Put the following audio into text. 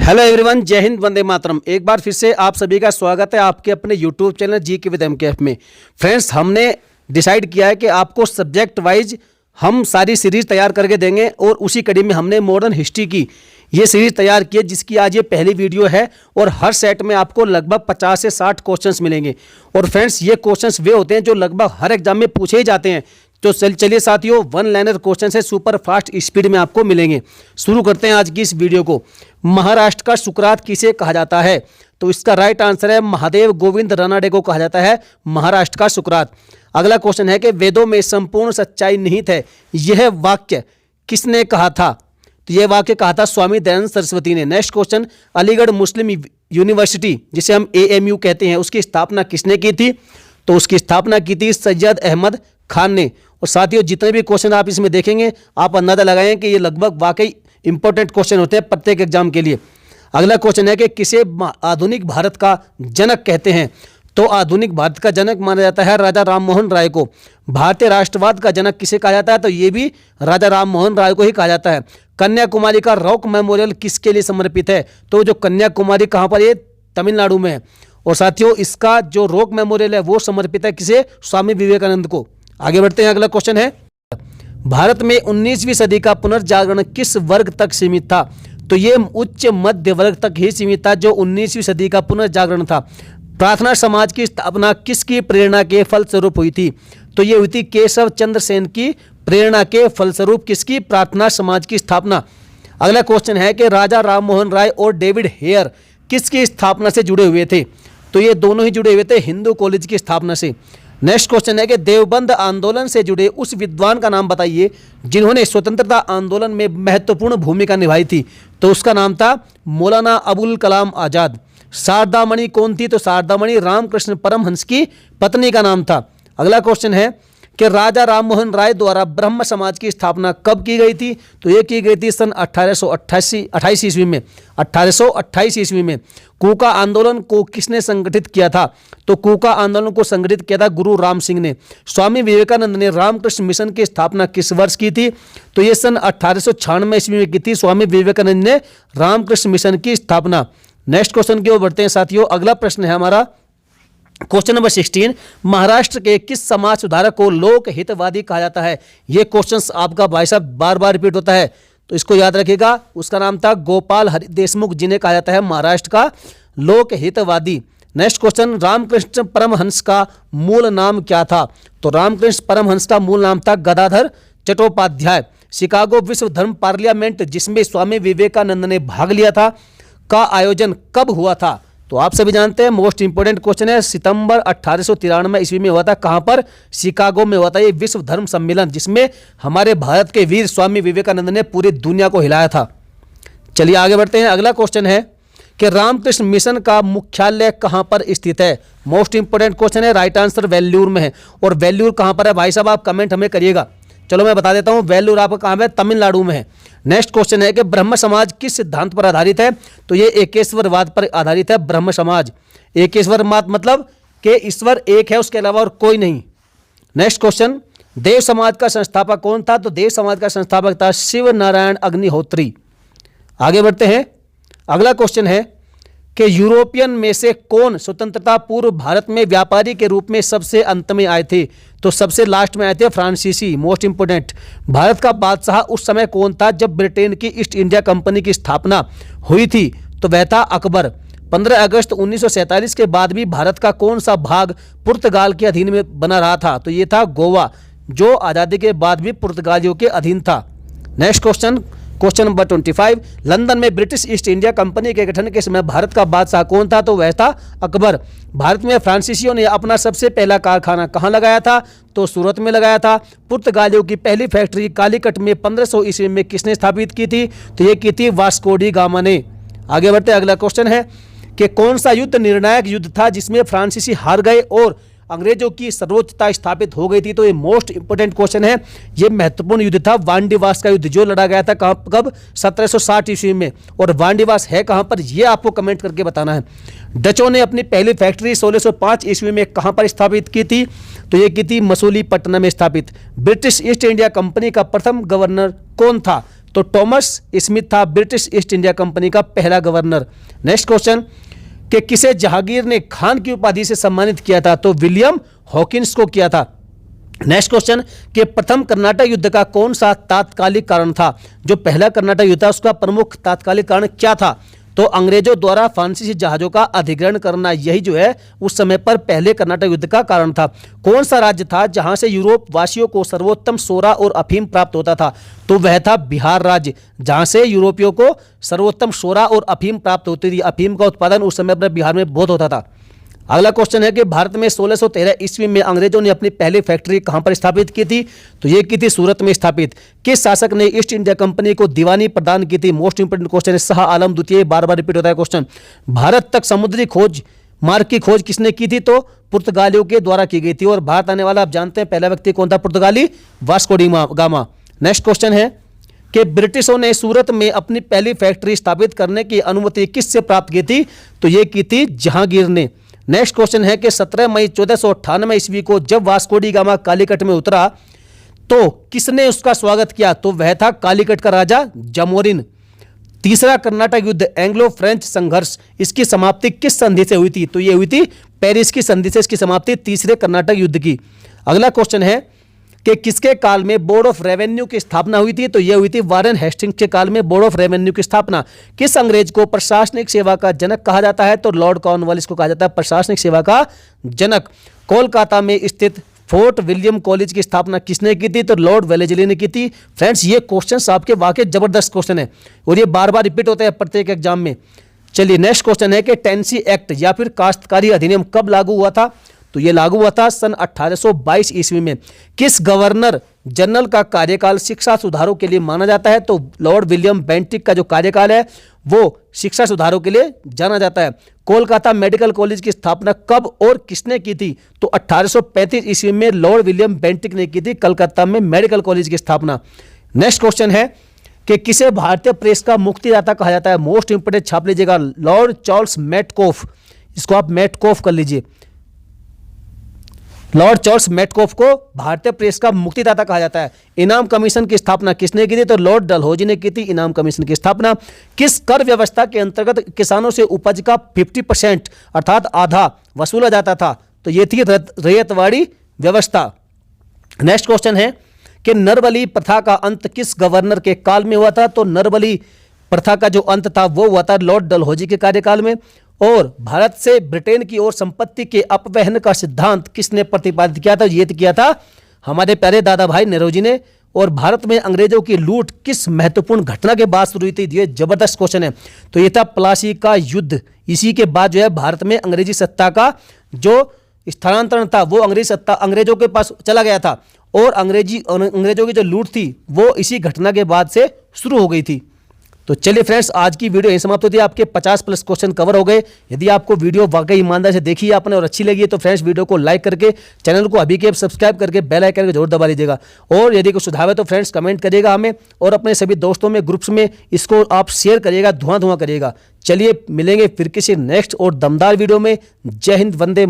Hello everyone, जय हिंद, वंदे मातरम। एक बार फिर से आप सभी का स्वागत है आपके अपने यूट्यूब चैनल जीके विद एमकेएफ में। फ्रेंड्स, हमने डिसाइड किया है कि आपको सब्जेक्ट वाइज हम सारी सीरीज तैयार करके देंगे और उसी कड़ी में हमने मॉडर्न हिस्ट्री की ये सीरीज तैयार की है, जिसकी आज ये पहली वीडियो है। और हर सेट में आपको लगभग 50 से 60 क्वेश्चंस मिलेंगे। और फ्रेंड्स, ये क्वेश्चंस वे होते हैं जो लगभग हर एग्जाम में पूछे ही जाते हैं। तो चलिए साथियों, वन लाइनर क्वेश्चन से सुपर फास्ट स्पीड में आपको मिलेंगे। शुरू करते हैं आज की इस वीडियो को। महाराष्ट्र का सुकरात किसे कहा जाता है? तो इसका राइट आंसर है महादेव गोविंद रानाडे को कहा जाता है महाराष्ट्र का सुकरात। अगला क्वेश्चन है कि वेदों में संपूर्ण सच्चाई निहित है, यह वाक्य किसने कहा था? तो यह वाक्य कहा था स्वामी दयानंद सरस्वती ने। नेक्स्ट क्वेश्चन, अलीगढ़ मुस्लिम यूनिवर्सिटी जिसे हम AMU कहते हैं, उसकी स्थापना किसने की थी? तो उसकी स्थापना की थी सैयद अहमद खान ने। और साथियों, जितने भी क्वेश्चन आप इसमें देखेंगे आप अंदाजा लगाएं कि ये लगभग वाकई इंपॉर्टेंट क्वेश्चन होते हैं प्रत्येक एग्जाम के लिए। अगला क्वेश्चन है कि किसे आधुनिक भारत का जनक कहते हैं? तो आधुनिक भारत का जनक माना जाता है राजा राममोहन राय को। भारतीय राष्ट्रवाद का जनक किसे कहा जाता है? तो ये भी राजा राममोहन राय को ही कहा जाता है। कन्याकुमारी का रॉक मेमोरियल किसके लिए समर्पित है? तो जो कन्याकुमारी कहाँ पर, ये तमिलनाडु में है। और साथियों, इसका जो रॉक मेमोरियल है वो समर्पित है किसे? स्वामी विवेकानंद को। आगे बढ़ते हैं। अगला क्वेश्चन है, भारत में 19वीं सदी का पुनर्जागरण किस वर्ग तक सीमित था? तो ये उच्च मध्य वर्ग तक ही सीमित था जो 19वीं सदी का पुनर्जागरण था। प्रार्थना समाज की स्थापना किसकी प्रेरणा के फलस्वरूप हुई थी? तो ये हुई थी केशव चंद्र सेन की प्रेरणा के फलस्वरूप किसकी? प्रार्थना समाज की स्थापना। अगला क्वेश्चन है कि राजा राममोहन राय और डेविड हेयर किसकी स्थापना से जुड़े हुए थे? तो ये दोनों ही जुड़े हुए थे हिंदू कॉलेज की स्थापना से। नेक्स्ट क्वेश्चन है कि देवबंद आंदोलन से जुड़े उस विद्वान का नाम बताइए जिन्होंने स्वतंत्रता आंदोलन में महत्वपूर्ण भूमिका निभाई थी। तो उसका नाम था मौलाना अबुल कलाम आजाद। शारदामणि कौन थी? तो शारदामणि रामकृष्ण परमहंस की पत्नी का नाम था। अगला क्वेश्चन है कि राजा राममोहन राय द्वारा ब्रह्म समाज की स्थापना कब की गई थी? तो ये की गई थी सन 1828 ईस्वी में। 1828 ईस्वी में। कूका आंदोलन को किसने संगठित किया था? तो कूका आंदोलन को संगठित किया था गुरु राम सिंह ने। स्वामी विवेकानंद ने रामकृष्ण मिशन की स्थापना किस वर्ष की थी? तो ये सन 1896 ईस्वी में की थी स्वामी विवेकानंद ने रामकृष्ण मिशन की स्थापना। नेक्स्ट क्वेश्चन की ओर बढ़ते हैं साथियों। अगला प्रश्न है हमारा क्वेश्चन नंबर 16, महाराष्ट्र के किस समाज सुधारक को लोक हितवादी कहा जाता है? ये क्वेश्चंस आपका भाई साहब बार बार रिपीट होता है, तो इसको याद रखिएगा। उसका नाम था गोपाल हरि देशमुख, जिन्हें कहा जाता है महाराष्ट्र का लोक हितवादी। नेक्स्ट क्वेश्चन, रामकृष्ण परमहंस का मूल नाम क्या था? तो रामकृष्ण परमहंस का मूल नाम था गदाधर चट्टोपाध्याय। शिकागो विश्व धर्म पार्लियामेंट जिसमें स्वामी विवेकानंद ने भाग लिया था का आयोजन कब हुआ था? तो आप सभी जानते हैं, मोस्ट इंपोर्टेंट क्वेश्चन है, सितंबर 1893 ईस्वी में हुआ था। कहां पर? शिकागो में हुआ था ये विश्व धर्म सम्मेलन, जिसमें हमारे भारत के वीर स्वामी विवेकानंद ने पूरी दुनिया को हिलाया था। चलिए आगे बढ़ते हैं। अगला क्वेश्चन है कि रामकृष्ण मिशन का मुख्यालय कहां पर स्थित है? मोस्ट इंपोर्टेंट क्वेश्चन है। राइट आंसर वेल्लूर में है। और वेल्लूर कहां पर है भाई साहब? आप कमेंट हमें करिएगा। चलो मैं बता देता हूं, वेल्लूर आपका कहां है? तमिलनाडु में है। नेक्स्ट क्वेश्चन है कि ब्रह्म समाज किस सिद्धांत पर आधारित है? तो ये एकेश्वरवाद पर आधारित है ब्रह्म समाज। एकेश्वरवाद मतलब कि ईश्वर एक है, उसके अलावा और कोई नहीं। नेक्स्ट क्वेश्चन, देव समाज का संस्थापक कौन था? तो देव समाज का संस्थापक था शिव नारायण अग्निहोत्री। आगे बढ़ते हैं। अगला क्वेश्चन है कि यूरोपियन में से कौन स्वतंत्रता पूर्व भारत में व्यापारी के रूप में सबसे अंत में आए थे? तो सबसे लास्ट में आए थे फ्रांसीसी। मोस्ट इंपोर्टेंट, भारत का बादशाह उस समय कौन था जब ब्रिटेन की ईस्ट इंडिया कंपनी की स्थापना हुई थी? तो वह था अकबर। 15 अगस्त 1947 के बाद भी भारत का कौन सा भाग पुर्तगाल के अधीन में बना रहा था? तो ये था गोवा, जो आज़ादी के बाद भी पुर्तगालियों के अधीन था। Next question, question number 25, London में ब्रिटिश ईस्ट इंडिया कंपनी के गठन के समय भारत का बादशाह कौन था? तो वह था अकबर। भारत में फ्रांसीसियों ने अपना सबसे पहला कारखाना कहाँ लगाया था? तो सूरत में लगाया था। पुर्तगालियों की पहली फैक्ट्री कालीकट में 1500 ईस्वी में किसने स्थापित की थी? तो ये की थी वास्को डी गामा ने। आगे बढ़ते अगला क्वेश्चन है कि कौन सा युद्ध निर्णायक युद्ध था जिसमें फ्रांसीसी हार गए और अंग्रेजों की सर्वोच्चता स्थापित हो गई थी? तो ये मोस्ट इंपोर्टेंट क्वेश्चन है। ये महत्वपूर्ण युद्ध था वांडीवास का युद्ध, जो लड़ा गया था कब? 1760 ईस्वी में। और वांडीवास है कहां पर, ये आपको कमेंट करके बताना है। डचों ने अपनी पहली फैक्ट्री 1605 ईस्वी में कहां पर स्थापित की थी? तो ये की थी मसूलीपट्टनम में स्थापित। ब्रिटिश ईस्ट इंडिया कंपनी का प्रथम गवर्नर कौन था? तो टॉमस स्मिथ था ब्रिटिश ईस्ट इंडिया कंपनी का पहला गवर्नर। नेक्स्ट क्वेश्चन कि किसे जहांगीर ने खान की उपाधि से सम्मानित किया था, तो विलियम हॉकिंस को किया था। नेक्स्ट क्वेश्चन कि प्रथम कर्नाटक युद्ध का कौन सा तात्कालिक कारण था, जो पहला कर्नाटक युद्ध था उसका प्रमुख तात्कालिक कारण क्या था, तो अंग्रेजों द्वारा फ्रांसीसी जहाजों का अधिग्रहण करना, यही जो है उस समय पर पहले कर्नाटक युद्ध का कारण था। कौन सा राज्य था जहां से यूरोप वासियों को सर्वोत्तम सोरा और अफीम प्राप्त होता था, तो वह था बिहार राज्य, जहां से यूरोपियों को सर्वोत्तम सोरा और अफीम प्राप्त होती थी। अफीम का उत्पादन उस समय पर बिहार में बहुत होता था। अगला क्वेश्चन है कि भारत में 1613 ईस्वी में अंग्रेजों ने अपनी पहली फैक्ट्री कहां पर स्थापित की थी, तो ये की थी सूरत में स्थापित। किस शासक ने ईस्ट इंडिया कंपनी को दीवानी प्रदान की थी, मोस्ट इंपोर्टेंट क्वेश्चन है, शाह आलम द्वितीय, बार बार रिपीट होता है क्वेश्चन। भारत तक समुद्री खोज मार्ग की खोज किसने की थी, तो पुर्तगालियों के द्वारा की गई थी। और भारत आने वाला आप जानते हैं पहला व्यक्ति कौन था, पुर्तगाली, Vasco D gamma. Next question है कि ब्रिटिशों ने सूरत में अपनी पहली फैक्ट्री स्थापित करने की अनुमति किससे प्राप्त की थी, तो ये की थी जहांगीर ने। नेक्स्ट क्वेश्चन है कि 17 मई 1498 ईस्वी को जब वास्को डी गामा कालीकट में उतरा तो किसने उसका स्वागत किया, तो वह था कालीकट का राजा जमोरिन। तीसरा कर्नाटक युद्ध एंग्लो फ्रेंच संघर्ष, इसकी समाप्ति किस संधि से हुई थी, तो यह हुई थी पेरिस की संधि से इसकी समाप्ति तीसरे कर्नाटक युद्ध की। अगला क्वेश्चन है कि किसके काल में बोर्ड ऑफ रेवेन्यू की स्थापना हुई थी, तो यह हुई थी वारेन हेस्टिंग्स के काल में बोर्ड ऑफ रेवेन्यू की स्थापना। किस अंग्रेज को प्रशासनिक सेवा का जनक कहा जाता है, तो लॉर्ड कॉर्नवालिस को कहा जाता है प्रशासनिक सेवा का जनक। कोलकाता में स्थित फोर्ट विलियम कॉलेज की स्थापना किसने की थी, तो लॉर्ड वेलेस्ली ने की थी। फ्रेंड्स ये क्वेश्चंस आपके वाकई जबरदस्त क्वेश्चन है और ये बार बार रिपीट होते हैं प्रत्येक एग्जाम में। चलिए नेक्स्ट क्वेश्चन है कि टेनेसी एक्ट या फिर काश्तकारी अधिनियम कब लागू हुआ था, तो ये लागू हुआ था सन 1822 ईस्वी में। किस गवर्नर जनरल का कार्यकाल शिक्षा सुधारों के लिए माना जाता है, तो लॉर्ड विलियम बेंटिक का जो कार्यकाल है वो शिक्षा सुधारों के लिए जाना जाता है। कोलकाता मेडिकल कॉलेज की स्थापना कब और किसने की थी, तो 1835 ईस्वी में लॉर्ड विलियम बेंटिक ने की थी कलकत्ता में मेडिकल कॉलेज की स्थापना। नेक्स्ट क्वेश्चन है कि किसे भारतीय प्रेस का मुक्तिदाता कहा जाता है, मोस्ट इंपोर्टेंट छाप लीजिएगा, लॉर्ड चार्ल्स मेटकॉफ, इसको आप मेटकॉफ कर लीजिए। लॉर्ड चार्ल्स मेटकॉफ को भारतीय प्रेस का मुक्तिदाता कहा जाता है। इनाम कमीशन की स्थापना किसने की थी, तो लॉर्ड डलहौजी ने की थी इनाम कमीशन की स्थापना। किस कर व्यवस्था के अंतर्गत किसानों से उपज का 50% अर्थात आधा वसूला जाता था, तो ये थी रैयतवाड़ी व्यवस्था। नेक्स्ट क्वेश्चन है कि नरबली प्रथा का अंत किस गवर्नर के काल में हुआ था, तो नरबली प्रथा का जो अंत था वो हुआ था लॉर्ड डलहौजी के कार्यकाल में। और भारत से ब्रिटेन की ओर संपत्ति के अपवहन का सिद्धांत किसने प्रतिपादित किया था, ये किया था हमारे प्यारे दादा भाई नेहरू ने। और भारत में अंग्रेजों की लूट किस महत्वपूर्ण घटना के बाद शुरू हुई थी, ये जबरदस्त क्वेश्चन है, तो ये था प्लासी का युद्ध। इसी के बाद जो है भारत में अंग्रेजी सत्ता का जो स्थानांतरण था वो अंग्रेजी सत्ता अंग्रेजों के पास चला गया था और अंग्रेजों की जो लूट थी वो इसी घटना के बाद से शुरू हो गई थी। तो चलिए फ्रेंड्स आज की वीडियो यहीं समाप्त होती है। आपके 50+ क्वेश्चन कवर हो गए। यदि आपको वीडियो वाकई ईमानदारी से देखी है आपने और अच्छी लगी है तो फ्रेंड्स वीडियो को लाइक करके चैनल को अभी के सब्सक्राइब करके बेल आइकन को जरूर दबा लीजिएगा। और यदि कुछ सुझाव है तो फ्रेंड्स कमेंट करिएगा हमें और अपने सभी दोस्तों में ग्रुप्स में इसको आप शेयर करिएगा, धुआं करिएगा। चलिए मिलेंगे फिर किसी नेक्स्ट और दमदार वीडियो में। जय हिंद, वंदे